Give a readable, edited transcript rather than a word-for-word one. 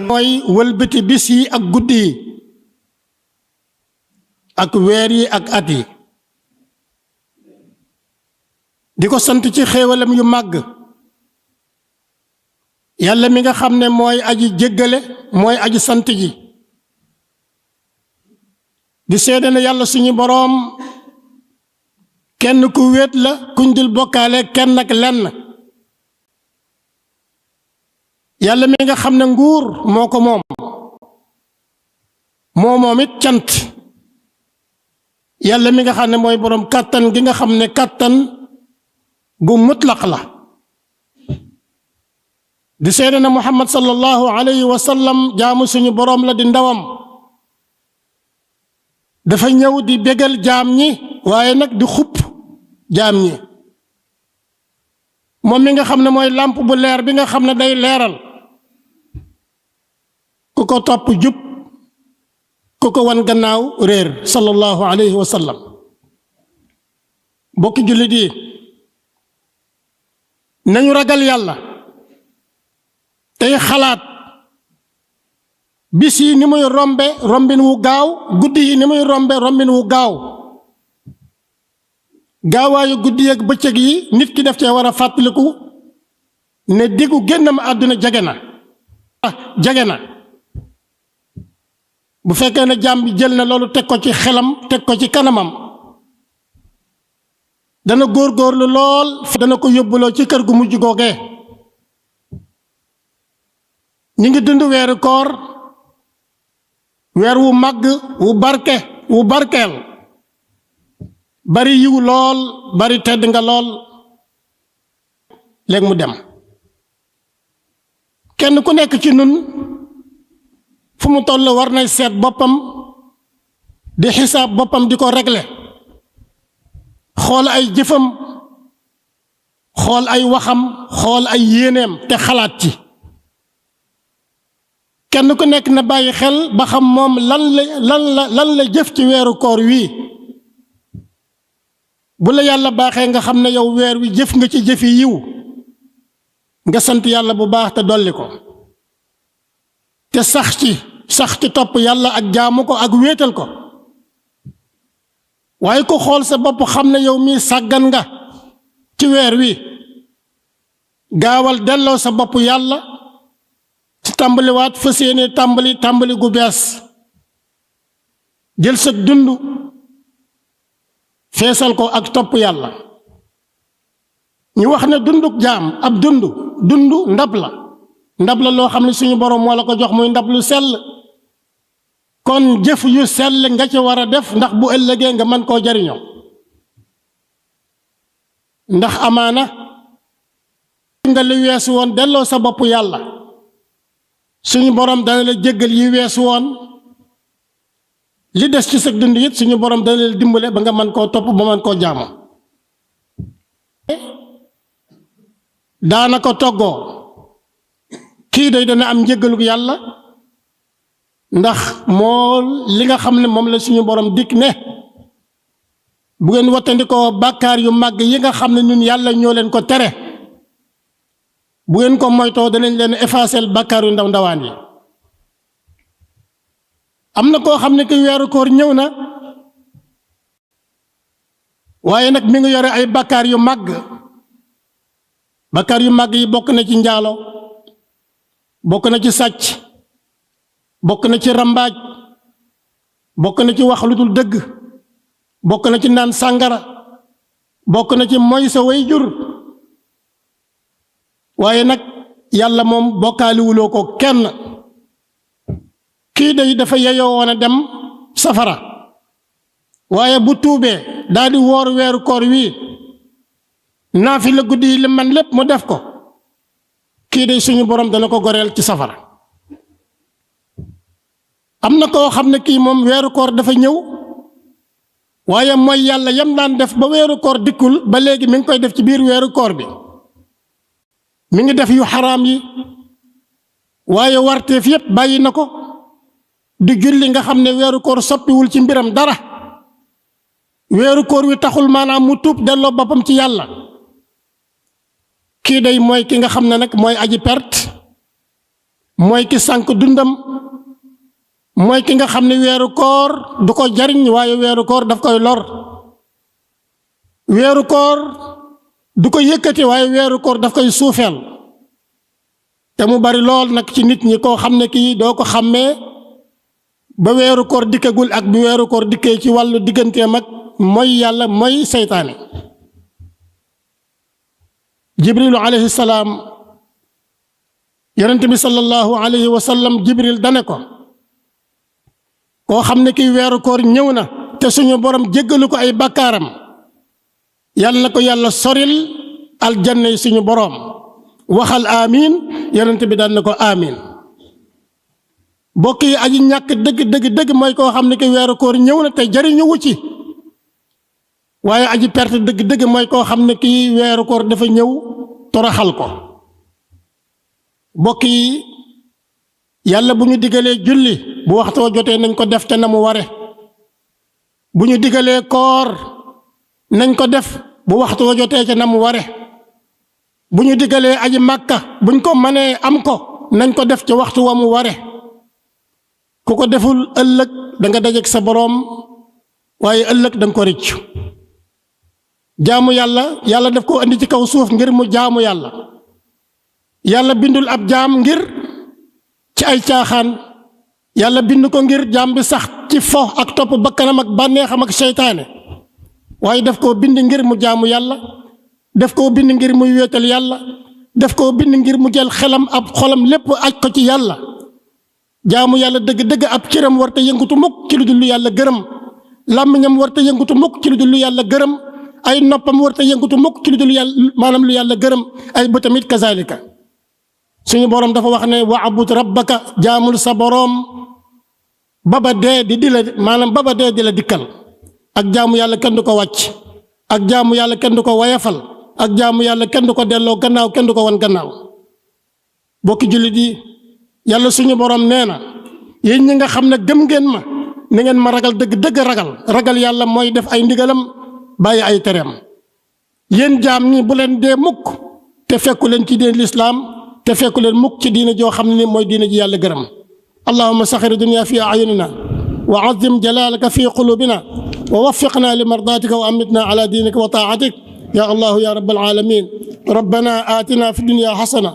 mooy wëlbati bis yi ak guddi yi ak weer yi ak at yi di ko sant ci xéewalam yu màgg yàlla mi nga xam ne mooy aji jéggale mooy aji sant ji di seede ne yàlla suñu boroom kenn ku wéet la kuñ dul bokkaale kenn ak lenn yàlla mi nga xam ne nguur moo ko moom it cant yàlla mi nga xam ne mooy boroom kàttan gi nga xam ne kàttan gu mutlaq la di seede na muhammad sallallahu alayhi wa sallam jaamu suñu boroom la di ndawam dafa ñëw di bégal jaam ñi waaye nag di xupp jaam ñi moom mi nga xam ne mooy làmp bu leer bi nga xam ne day leeral ku ko topp jub ku ko wan gannaaw réer sallallahu alayhi wa sallam bokki jullit yi nañu ragal yàlla tey xalaat bis yi ni muy rombe rombin wu gaaw guddi yi ni muy rombe rombin wu gaaw gaawaayu guddi ak bëccëg yi nit ki def cee war a fàttaliku ne diggu génnam àdduna jege na bu fekkee ne jaam bi jël na loolu teg ko ci xelam teg ko ci kanamam dana góorgóorlu lool dana ko yóbbuloo ci kër gu mujj googee ñi ngi dund weeru koor weer wu màgg wu barkeel bari yiw lool bari tedd nga lool léegi mu dem kenn ku nekk ci nun fu mu toll war nay seet boppam di xisaab boppam di ko régler xool ay jëfam xool ay waxam xool ay yéeneem te xalaat ci kenn ku nekk na bàyyi xel ba xam moom lan la jëf ci weeru koor wii bu la yàlla baaxee nga xam ne yow weer wi jëf nga ci jëfi yiw nga sant yàlla bu baax te dolli ko te sax ci topp yàlla ak jaamu ko ak wéetal ko waaye ko xool sa bopp xam ne yow mii sàggan nga ci weer wi gaawal delloo sa bopp yàlla ci tàmbaliwaat fas yéene tàmbali gu bees jël sa dund feesal ko ak topp yàlla ñu wax ne dunduk jaam ab dund ndab la loo xam ne suñu boroom moo la ko jox muy ndab lu sell kon jëf yu sell nga ci war a def ndax bu ëllëgee nga mën koo jariñoo ndax amaana nga li weesu woon delloo sa bopp yàlla suñu boroom dana la jéggal yi weesu woon li des ci sa dund it suñu boroom dana la dimbale ba nga mën koo topp ba mën koo jaamu daana ko toggoo kii day dana am njéggaluk yàlla ndax moo li nga xam ne moom la suñu boroom dikk ne bu ngeen wattandikoo bàkkaar yu màgg yi nga xam ne ñun yàlla ñoo leen ko tere bu ngeen ko moytoo danañ leen effacer bàkkaar yu ndawaan yi am na koo xam ne ki weeru koor ñëw na waaye nag mi ngi yore ay bàkkaar yu màgg yi bokk na ci njaalo bokk na ci sàcc bokk na ci rambaaj bokk na ci wax lu dul dëgg bokk na ci naan sàngara bokk na ci moy sa way jur waaye nag yàlla moom bokkaaliwuloo ko kenn kii day dafa yeyoo woon a dem safara waaye bu tuubee daldi woor weeru koor wii naafila guddi yi li man lépp mu def ko kii day suñu boroom dana ko goreel ci safara am na koo xam ne kii moom weeru koor dafa ñëw waaye mooy yàlla yam daan def ba weeru koor dikkul ba léegi mi ngi koy def ci biir weeru koor bi mi ngi def yu xaraam yi waaye warteef yépp bàyyi na ko di julli nga xam ne weeru koor soppiwul ci mbiram dara weeru koor wi taxul maanaam mu tuub delloo boppam ci yàlla kii day mooy ki nga xam ne nag mooy aji perte mooy ki sànk dundam mooy ki nga xam ne weeru koor du ko jariñ waaye weeru koor daf koy lor weeru koor du ko yëkkati waaye weeru koor daf koy suufeel te mu bari lool nag ci nit ñi koo xam ne kii doo ko xàmmee ba weeru koor dikkagul ak bi weeru koor dikkee ci wàllu digganteem ak mooy yàlla mooy seytaane jibrilu alayhi salaam yonent bi sallallahu alayhi wa sallam jibril dane ko koo xam ne kii weeru koor ñëw na te suñu borom jéggalu ko ay bakkaaram yàlla na ko yàlla soril aljanna yi suñu borom waxal amiin yonent bi daan na ko amiin bokk yi aji ñàkk dëgg mooy koo xam ne ki weeru koor ñëw na te jariñu wu ci waaye aji perte dëgg mooy koo xam ne kii weeru koor dafa ñëw toroxal ko bokk yi yàlla bu ñu digalee julli bu waxtoo jotee nañ ko def te na mu ware bu ñu digalee koor nañ ko def bu waxtoo jotee te na mu ware bu ñu digalee aji màkka buñ ko mënee am ko nañ ko def ci waxtu wa mu ware ku ko deful ëllëg da nga dajeek sa boroom waaye ëllëg da nga ko rëccu jaamu yàlla daf ko andi ci kaw suuf ngir mu jaamu yàlla bindul ab jaam ngir ci ay caaxaan yàlla bind ko ngir jaam bi sax ci fo ak topp bakkanam ak bànneexam ak seytaane waaye daf koo bind ngir mu jaamu yàlla daf koo bind ngir muy wéetal yàlla daf koo bind ngir mu jël xelam ab xolam lépp aj ko ci yàlla jaamu yàlla dëgg ab cëram warta yëngutu mukk ci lu dul lu yàlla gërëm làmmiñam warta yëngutu mukk ci lu dul lu yàlla gërëm ay noppam warta yëngutu mukk ci lu dul yàlla maanaam lu yàlla gërëm ay bëtamit kazalika suñu boroom dafa wax ne wa'bud rabbaka jaamul sa boroom baba dee di la maanaam baba dee di la dikkal ak jaamu yàlla kenn du ko wàcc ak jaamu yàlla kenn du ko wayafal ak jaamu yàlla kenn du ko delloo gannaaw kenn du ko wan gannaaw bokki jullit yi yàlla suñu boroom nee na yéen ñi nga xam ne gëm ngeen ma ni ngeen ma ragal dëgg ragal yàlla mooy def ay ndigalam bàyyi ay tereem yéen jaam ñi bu leen dee mukk te fekku leen ci diine lislaam te fekku leen mukk ci diine joo xam ne mooy diine ji yàlla gërëm allahumma saxir dunya fi ayunina wa azim jalalaka fi qulubina wa waffiqna li mardatika wa amitna ala diinika wa taatik ya allah ya rabbal alamin rabbana atina fi dunya hasana